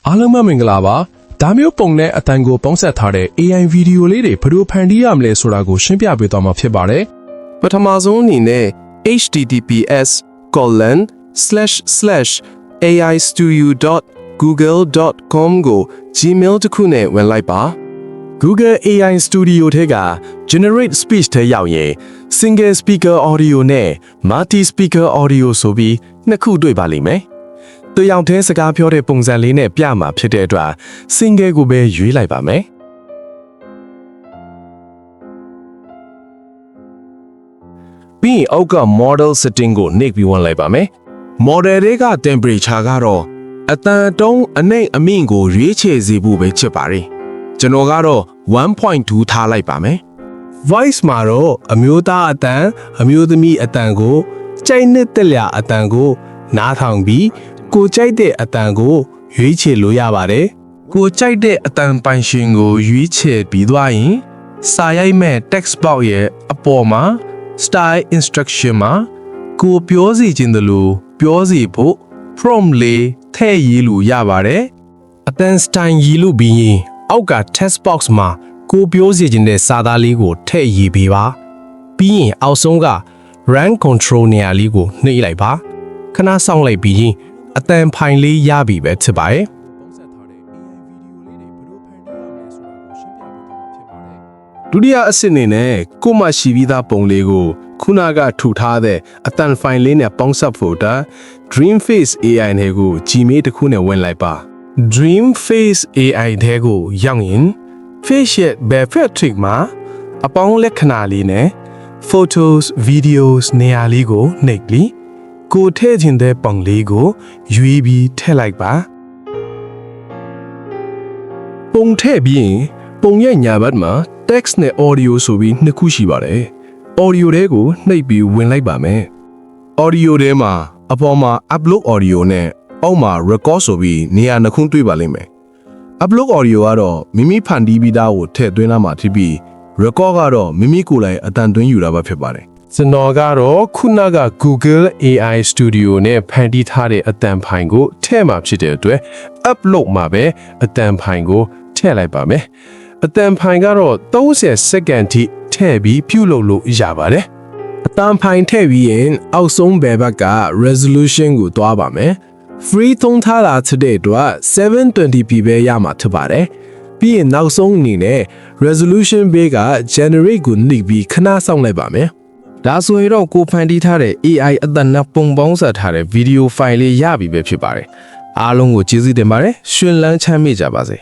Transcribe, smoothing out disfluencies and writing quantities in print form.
အားလုံးပဲမင်္ဂလာပါဒါမျိုးပုံနဲ့အတန်ကိုပေါင်းဆက်ထားတဲ့ AI ဗီဒီယိုလေးတွေဘယ်လိုဖန်တီးရမလဲဆိုတာကိုရှင်းပြပေးသွားမှာဖြစ်ပါတယ်ပထမဆုံးအနေနဲ့ https://aistudio.google.com ကို Gmail တစ်ခုနဲ့ဝင်လိုက်ပါ Google AI Studio ထဲက Generate Speech ထဲရောက်ရင် Single Speaker Audio နဲ့ Multi Speaker Audio ဆိုပြီးနှစ်ခုတွေ့ပါလိမ့်မယ်။တစ်ယောက်တည်းစကားပြောတဲ့ပုံစံလေးနဲ့ပြမှာဖြစ်တဲ့အတွက် Single ကိုပဲရွေးလိုက်ပါမယ်။ပြီးအောက်က Model Setting ကိုနှိပ်ပြီးဝင်လိုက်ပါမယ်။ Model တွေက Temperature ကတော့အတန်တုံးအနှိမ့်အမြင့်ကိုရွေးချယ်စေဖို့ပဲဖြစ်ပါတယ်။ကျွန်တော်ကတော့ 1.2 ထားလိုက်ပါမယ် Voice မှာတော့အမျိုးသားအတန်အမျိုးသမီးအတန်ကိုကြိုက်နှစ်သက်လျာအတန်ကိုနားထောင်ပြီးကိုကြိုက်တဲ့အတန်ကိုရွေးချယ်လို့ရပါတယ်ကိုကြိုက်တဲ့အတန်ပိုင်ရှင်ကိုရွေးချယ်ပြီးသွားရင်စာရိုက်မဲ့ text box ရဲ့အပေါ်မှာ style instruction မှာကိုပြောစီခြင်းတလို့ပြောစီဖို့ prompt လေးထည့်ရေးလို့ရပါတယ်အတန် style ရေးလို့ပြီးရင်အောက်က text box မှာကိုပြောစီခြင်းတဲ့စာသားလေးကိုထည့်ရေးပေးပါပြီးရင်အောက်ဆုံးက run control နေရာလေးကိုနှိပ်လိုက်ပါခဏစောင့်လိုက်ပြီးရင်အတန်ဖိုင်လေးရပြီပဲဖြစ်ပါတယ်ဒုတိယအဆင့်အနေနဲ့ကိုမှရှိပြီးသားပုံလေးကိုခုနကထူထားတဲ့အတန်ဖိုင်လေးနဲ့ပေါင်းစပ်ဖို့တာ Dreamface AI နဲ့ကို Gmail တစ်ခုနဲ့ဝင်လိုက်ပါ Dreamface AI ထဲကိုရောက်ရင် Facial Biometric မှာအပေါင်းလက္ခဏာလေးနဲ့ Photos Videos နေရာလေးကိုနှိပ်ပြီးကိုထည့်ခြင်းတဲ့ပုံလေးကိုရွေးပြီးထည့်လိုက်ပါပုံထည့်ပြီးပုံရဲ့ညာဘက်မှာ text နဲ့ audio ဆိုပြီးနှစ်ခုရှိပါတယ် audio တွေကိုနှိပ်ပြီးဝင်လိုက်ပါမယ် audio ထဲမှာအပေါ်မှာ upload audio နဲ့အောက်မှာ record ဆိုပြီးနေရာနှစ်ခုတွေ့ပါလိမ့်မယ် upload audio ကတော့မိမိဖန်တီးပြီးသားကိုထည့်သွင်းလာမှာဖြစ်ပြီး record ကတော့မိမိကိုယ်တိုင်အတန်သွင်းယူတာပဲဖြစ်ပါတယ်ကျွန်တော်ကတော့ခုနက Google AI Studio နဲ့ဖန်တီးထားတဲ့အတန်ဖိုင်ကိုထည့်မှာဖြစ်တဲ့အတွက် upload မှာပဲအတန်ဖိုင်ကိုထည့်လိုက်ပါမယ်အတန်ဖိုင်ကတော့30စက္ကန့်ထိထည့်ပြီးပြုလုပ်လို့ရပါတယ်အတန်ဖိုင်ထည့်ပြီးရင်အောက်ဆုံးဘယ်ဘက်က resolution ကိုတွားပါမယ် free သုံးထားတာတဲ့အတွက် 720p ပဲရမှာဖြစ်ပါတယ်ပြီးရင်နောက်ဆုံးအနေနဲ့ resolution ဘေးက generate ကိုနှိပ်ပြီးခဏစောင့်လိုက်ပါမယ်ဒါဆိုရင်တော့ကိုဖန်တီးထားတဲ့ AI အတန်နဲ့ပုံပေါင်းဆက်ထားတဲ့ဗီဒီယိုဖိုင်လေးရပြီပဲဖြစ်ပါတယ်အားလုံးကိုကျေးဇူးတင်ပါတယ်ရှင်လန်းချမ်းမြေ့ကြပါစေ